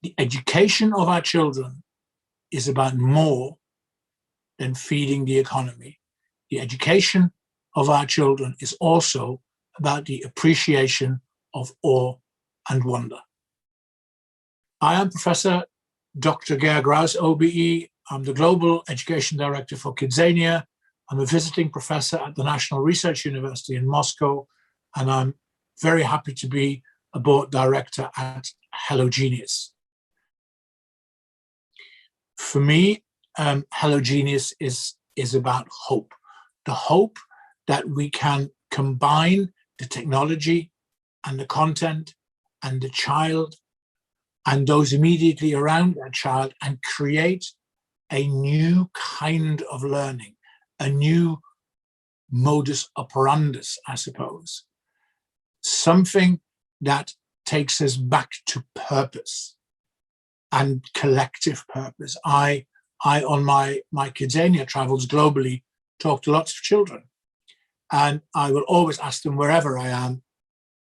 the education of our children is about more than feeding the economy. The education of our children is also about the appreciation of awe and wonder. I am Professor Dr. Ger Graus OBE. I'm the Global Education Director for Kidzania. I'm a visiting professor at the National Research University in Moscow, and I'm very happy to be a board director at Hello Genius. For me, Hello Genius is about hope. The hope that we can combine the technology and the content and the child and those immediately around that child and create a new kind of learning, a new modus operandus, I suppose. Something that takes us back to purpose and collective purpose. I on my Kidzania travels globally, talk to lots of children, and I will always ask them wherever I am,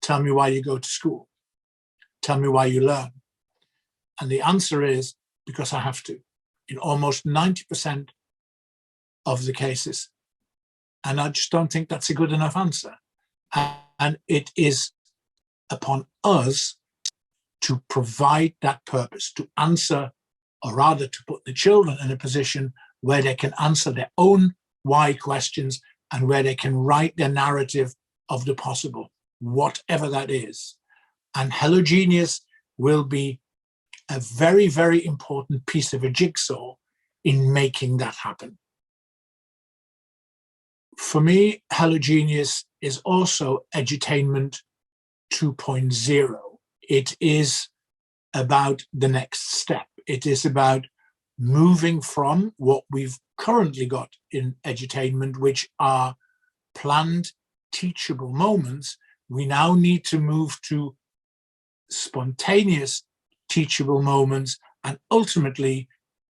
tell me why you go to school. Tell me why you learn. And the answer is, because I have to, in almost 90% of the cases. And I just don't think that's a good enough answer. And it is upon us to provide that purpose, to answer, or rather to put the children in a position where they can answer their own why questions and where they can write their narrative of the possible, whatever that is. And Hello Genius will be a very, very important piece of a jigsaw in making that happen. For me, Hello Genius is also Edutainment 2.0. It is about the next step. It is about moving from what we've currently got in edutainment, which are planned teachable moments. We now need to move to spontaneous teachable moments and ultimately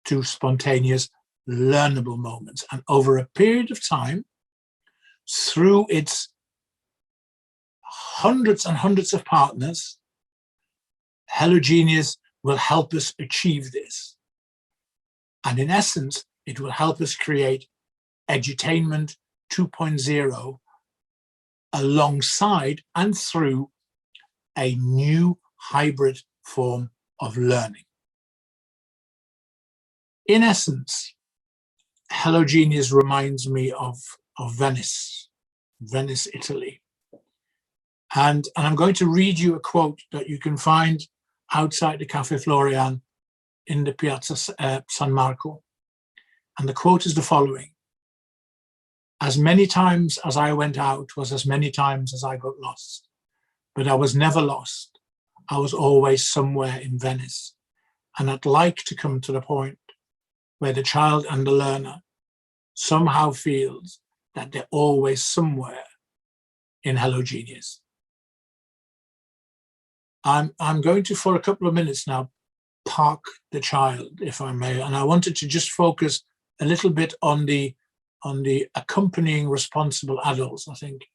to spontaneous learnable moments. And over a period of time, through its hundreds and hundreds of partners, Hello Genius will help us achieve this. And in essence, it will help us create Edutainment 2.0 alongside and through a new hybrid form of learning. In essence, Hello Genius reminds me of Venice, Italy. And I'm going to read you a quote that you can find outside the Cafe Florian in the Piazza San Marco. And the quote is the following: "As many times as I went out was as many times as I got lost, but I was never lost. I was always somewhere in Venice. And I'd like to come to the point where the child and the learner somehow feels that they're always somewhere in Hello Genius." I'm going to, for a couple of minutes now, park the child, if I may, and I wanted to just focus a little bit on the accompanying responsible adults, I think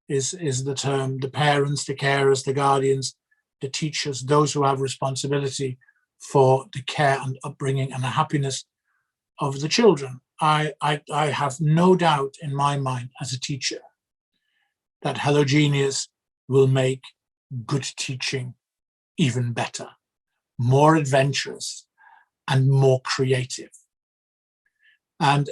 is the term, the parents, the carers, the guardians, the teachers, those who have responsibility for the care and upbringing and the happiness of the children. I have no doubt in my mind as a teacher that Hello Genius will make good teaching even better, more adventurous and more creative. And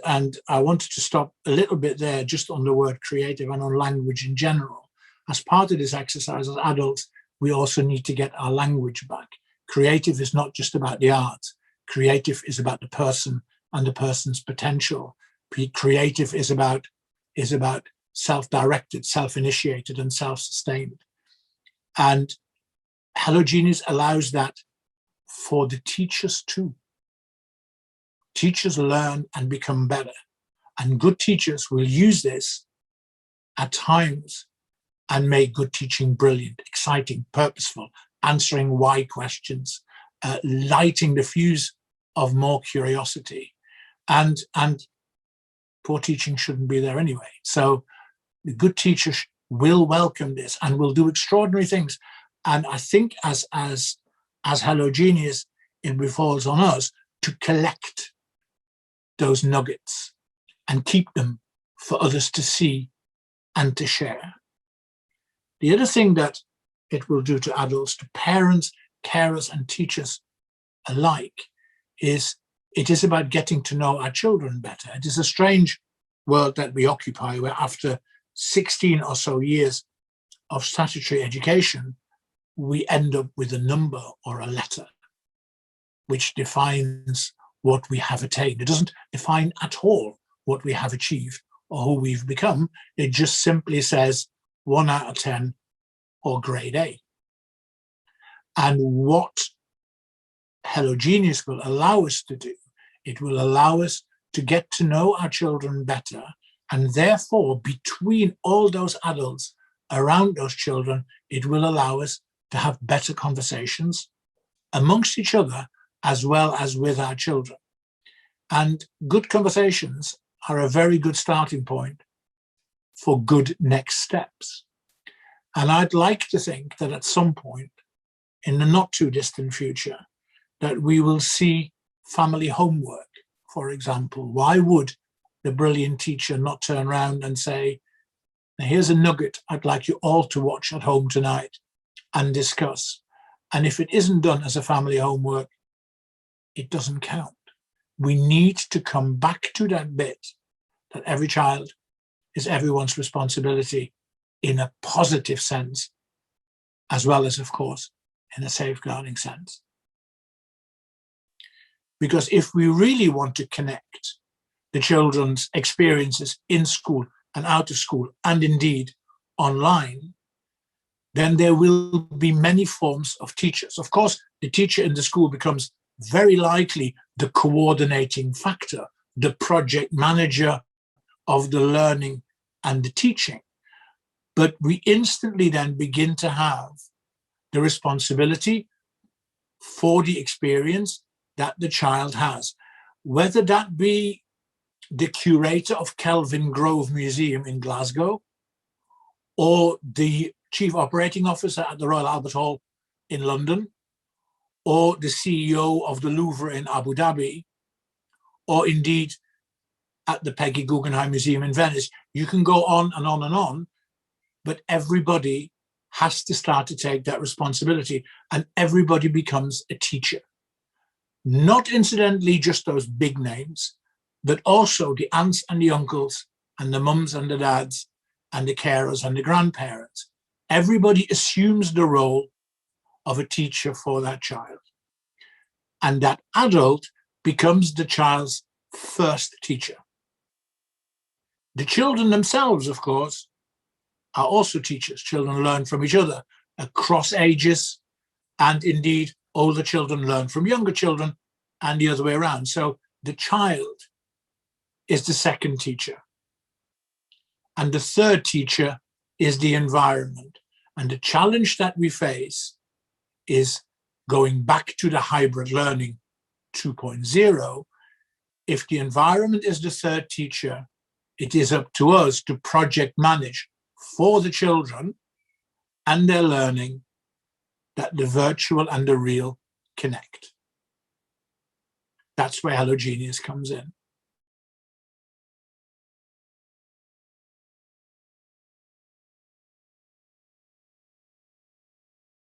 I wanted to stop a little bit there just on the word creative and on language in general. As part of this exercise as adults, we also need to get our language back. Creative is not just about the art. Creative is about the person and the person's potential. Creative is about self-directed, self-initiated, and self-sustained. And Hello Genius allows that for the teachers too. Teachers learn and become better. And good teachers will use this at times and make good teaching brilliant, exciting, purposeful, answering why questions, lighting the fuse of more curiosity. And poor teaching shouldn't be there anyway. So the good teachers will welcome this and will do extraordinary things. And I think as Hello Genius, it falls on us to collect those nuggets and keep them for others to see and to share. The other thing that it will do to adults, to parents, carers, and teachers alike, is it is about getting to know our children better. It is a strange world that we occupy, where after 16 or so years of statutory education, we end up with a number or a letter which defines what we have attained. It doesn't define at all what we have achieved or who we've become. It just simply says 1 out of 10 or grade A. And what Hello Genius will allow us to do, it will allow us to get to know our children better, and therefore between all those adults around those children, it will allow us to have better conversations amongst each other as well as with our children. And good conversations are a very good starting point for good next steps. And I'd like to think that at some point in the not too distant future, that we will see family homework, for example. Why would the brilliant teacher not turn around and say, now here's a nugget I'd like you all to watch at home tonight and discuss. And if it isn't done as a family homework, it doesn't count. We need to come back to that bit that every child is everyone's responsibility in a positive sense, as well as, of course, in a safeguarding sense. Because if we really want to connect the children's experiences in school and out of school, and indeed online, then there will be many forms of teachers. Of course, the teacher in the school becomes very likely the coordinating factor, the project manager of the learning and the teaching. But we instantly then begin to have the responsibility for the experience that the child has, whether that be the curator of Kelvin Grove Museum in Glasgow, or the chief operating officer at the Royal Albert Hall in London, or the CEO of the Louvre in Abu Dhabi, or indeed at the Peggy Guggenheim Museum in Venice. You can go on and on and on, but everybody has to start to take that responsibility, and everybody becomes a teacher. Not incidentally just those big names, but also the aunts and the uncles and the mums and the dads and the carers and the grandparents. Everybody assumes the role of a teacher for that child. And that adult becomes the child's first teacher. The children themselves, of course, are also teachers. Children learn from each other across ages, and indeed older children learn from younger children and the other way around. So the child is the second teacher. And the third teacher is the environment. And the challenge that we face is going back to the hybrid learning 2.0. If the environment is the third teacher, it is up to us to project manage for the children and their learning that the virtual and the real connect. That's where Hello Genius comes in.